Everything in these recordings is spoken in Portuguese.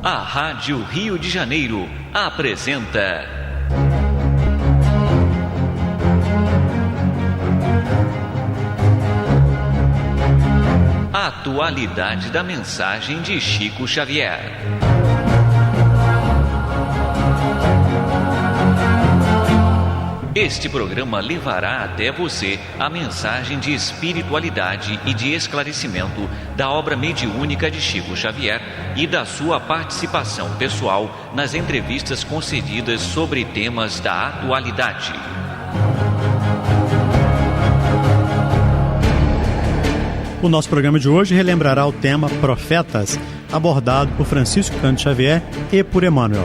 A Rádio Rio de Janeiro apresenta a atualidade da mensagem de Chico Xavier. Este programa levará até você a mensagem de espiritualidade e de esclarecimento da obra mediúnica de Chico Xavier e da sua participação pessoal nas entrevistas concedidas sobre temas da atualidade. O nosso programa de hoje relembrará o tema Profetas, abordado por Francisco Cândido Xavier e por Emmanuel.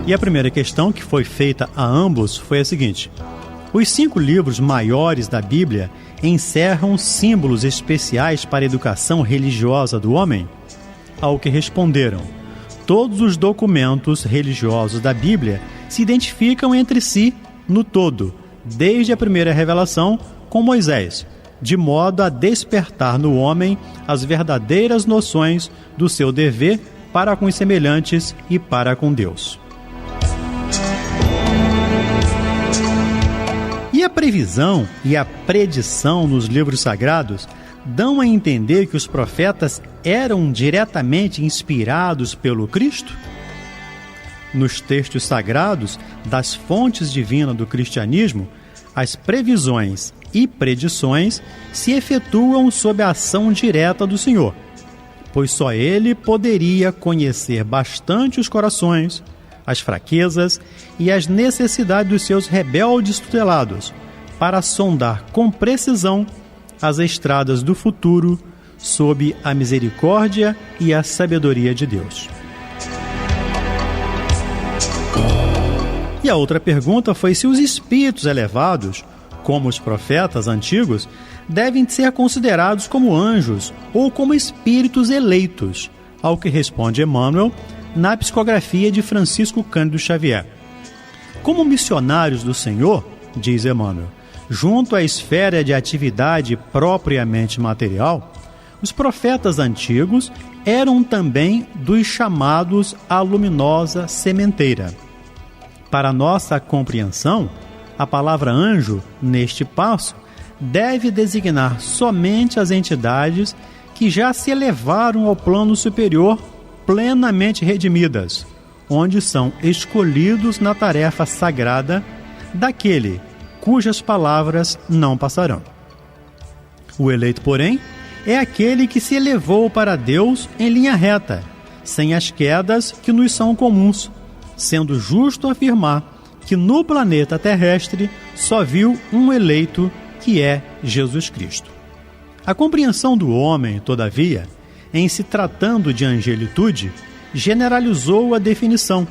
E a primeira questão que foi feita a ambos foi a seguinte: os 5 livros maiores da Bíblia encerram símbolos especiais para a educação religiosa do homem? Ao que responderam: todos os documentos religiosos da Bíblia se identificam entre si no todo, desde a primeira revelação com Moisés, de modo a despertar no homem as verdadeiras noções do seu dever para com os semelhantes e para com Deus. E a previsão e a predição nos livros sagrados dão a entender que os profetas eram diretamente inspirados pelo Cristo? Nos textos sagrados das fontes divinas do cristianismo, as previsões e predições se efetuam sob a ação direta do Senhor, pois só Ele poderia conhecer bastante os corações, as fraquezas e as necessidades dos seus rebeldes tutelados, para sondar com precisão as estradas do futuro sob a misericórdia e a sabedoria de Deus. E a outra pergunta foi se os espíritos elevados, como os profetas antigos, devem ser considerados como anjos ou como espíritos eleitos, ao que responde Emmanuel na psicografia de Francisco Cândido Xavier. Como missionários do Senhor, diz Emmanuel, junto à esfera de atividade propriamente material, os profetas antigos eram também dos chamados à luminosa sementeira. Para nossa compreensão, a palavra anjo, neste passo, deve designar somente as entidades que já se elevaram ao plano superior plenamente redimidas, onde são escolhidos na tarefa sagrada daquele cujas palavras não passarão. O eleito, porém, é aquele que se elevou para Deus em linha reta, sem as quedas que nos são comuns, sendo justo afirmar que no planeta terrestre só viu um eleito, que é Jesus Cristo. A compreensão do homem, todavia, em se tratando de angelitude, generalizou a definição,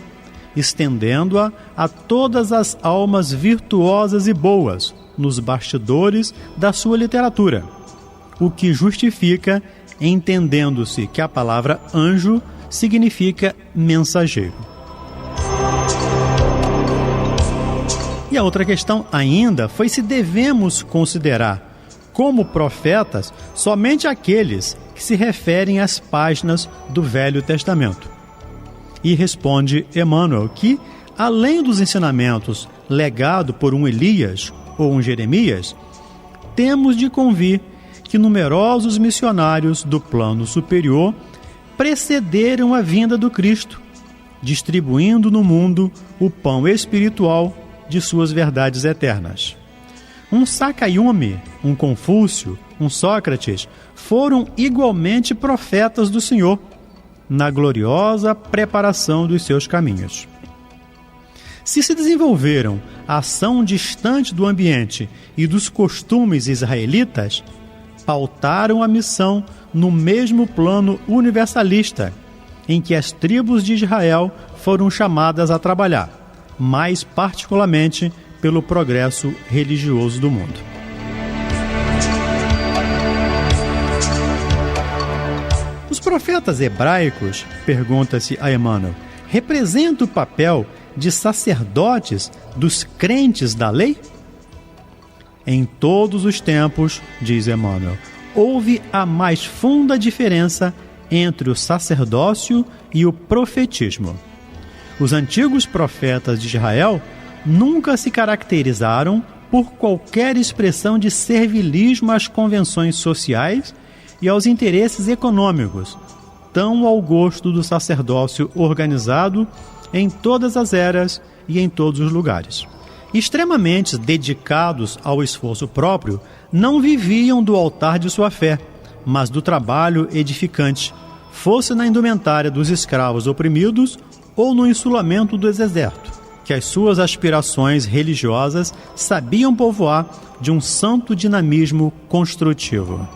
estendendo-a a todas as almas virtuosas e boas nos bastidores da sua literatura, o que justifica entendendo-se que a palavra anjo significa mensageiro. E a outra questão ainda foi se devemos considerar como profetas somente aqueles que se referem às páginas do Velho Testamento. E responde Emmanuel que, além dos ensinamentos legados por um Elias ou um Jeremias, temos de convir que numerosos missionários do plano superior precederam a vinda do Cristo, distribuindo no mundo o pão espiritual de suas verdades eternas. Um Sakayumi, um Confúcio, um Sócrates foram igualmente profetas do Senhor, na gloriosa preparação dos seus caminhos. Se desenvolveram a ação distante do ambiente e dos costumes israelitas, pautaram a missão no mesmo plano universalista, em que as tribos de Israel foram chamadas a trabalhar, mais particularmente pelo progresso religioso do mundo. Os profetas hebraicos, pergunta-se a Emmanuel, representam o papel de sacerdotes dos crentes da lei? Em todos os tempos, diz Emmanuel, houve a mais funda diferença entre o sacerdócio e o profetismo. Os antigos profetas de Israel nunca se caracterizaram por qualquer expressão de servilismo às convenções sociais e aos interesses econômicos, tão ao gosto do sacerdócio organizado em todas as eras e em todos os lugares. Extremamente dedicados ao esforço próprio, não viviam do altar de sua fé, mas do trabalho edificante, fosse na indumentária dos escravos oprimidos ou no insulamento do deserto, que as suas aspirações religiosas sabiam povoar de um santo dinamismo construtivo.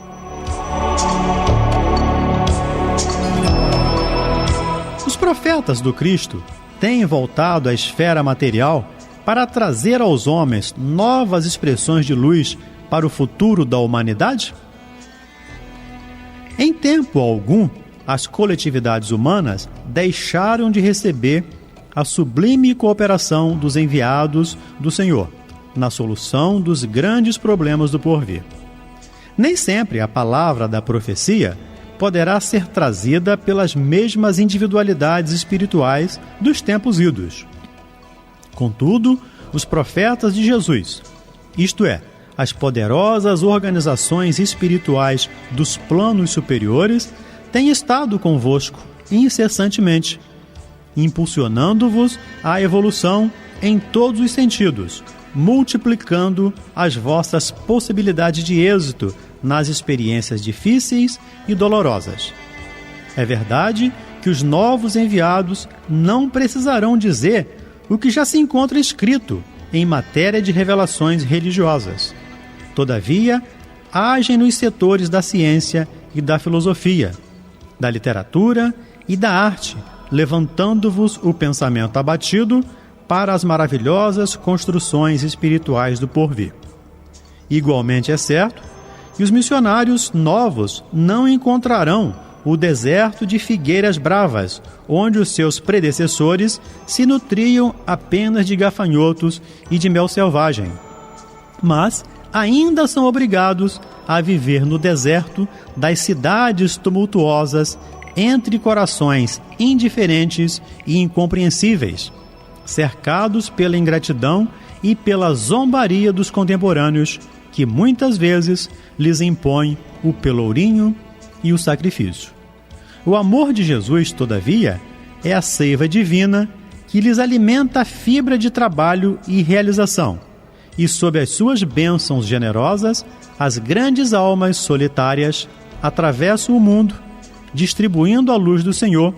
Os profetas do Cristo têm voltado à esfera material para trazer aos homens novas expressões de luz para o futuro da humanidade? Em tempo algum, as coletividades humanas deixaram de receber a sublime cooperação dos enviados do Senhor na solução dos grandes problemas do porvir. Nem sempre a palavra da profecia poderá ser trazida pelas mesmas individualidades espirituais dos tempos idos. Contudo, os profetas de Jesus, isto é, as poderosas organizações espirituais dos planos superiores, têm estado convosco incessantemente, impulsionando-vos à evolução em todos os sentidos, multiplicando as vossas possibilidades de êxito nas experiências difíceis e dolorosas. É verdade que os novos enviados não precisarão dizer o que já se encontra escrito em matéria de revelações religiosas. Todavia, agem nos setores da ciência e da filosofia, da literatura e da arte, levantando-vos o pensamento abatido para as maravilhosas construções espirituais do porvir. Igualmente é certo que os missionários novos não encontrarão o deserto de figueiras bravas, onde os seus predecessores se nutriam apenas de gafanhotos e de mel selvagem, mas ainda são obrigados a viver no deserto das cidades tumultuosas entre corações indiferentes e incompreensíveis, cercados pela ingratidão e pela zombaria dos contemporâneos, que muitas vezes lhes impõem o pelourinho e o sacrifício. O amor de Jesus, todavia, é a seiva divina que lhes alimenta a fibra de trabalho e realização, e sob as suas bênçãos generosas, as grandes almas solitárias atravessam o mundo, distribuindo a luz do Senhor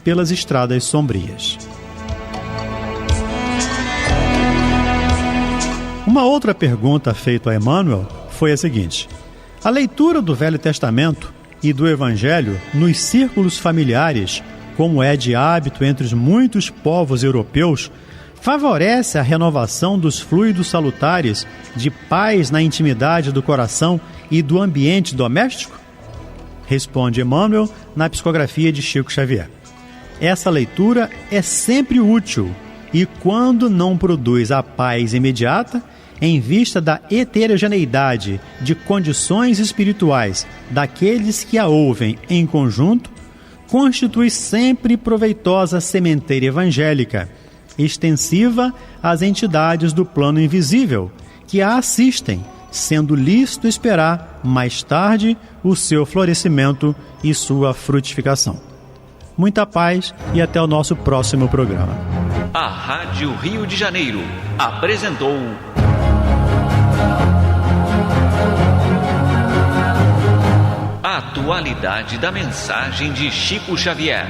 pelas estradas sombrias. Uma outra pergunta feita a Emmanuel foi a seguinte: a leitura do Velho Testamento e do Evangelho nos círculos familiares, como é de hábito entre os muitos povos europeus, favorece a renovação dos fluidos salutares de paz na intimidade do coração e do ambiente doméstico? Responde Emmanuel na psicografia de Chico Xavier. Essa leitura é sempre útil e, quando não produz a paz imediata, em vista da heterogeneidade de condições espirituais daqueles que a ouvem em conjunto, constitui sempre proveitosa sementeira evangélica, extensiva às entidades do plano invisível, que a assistem, sendo lícito esperar, mais tarde, o seu florescimento e sua frutificação. Muita paz e até o nosso próximo programa. A Rádio Rio de Janeiro apresentou a atualidade da mensagem de Chico Xavier.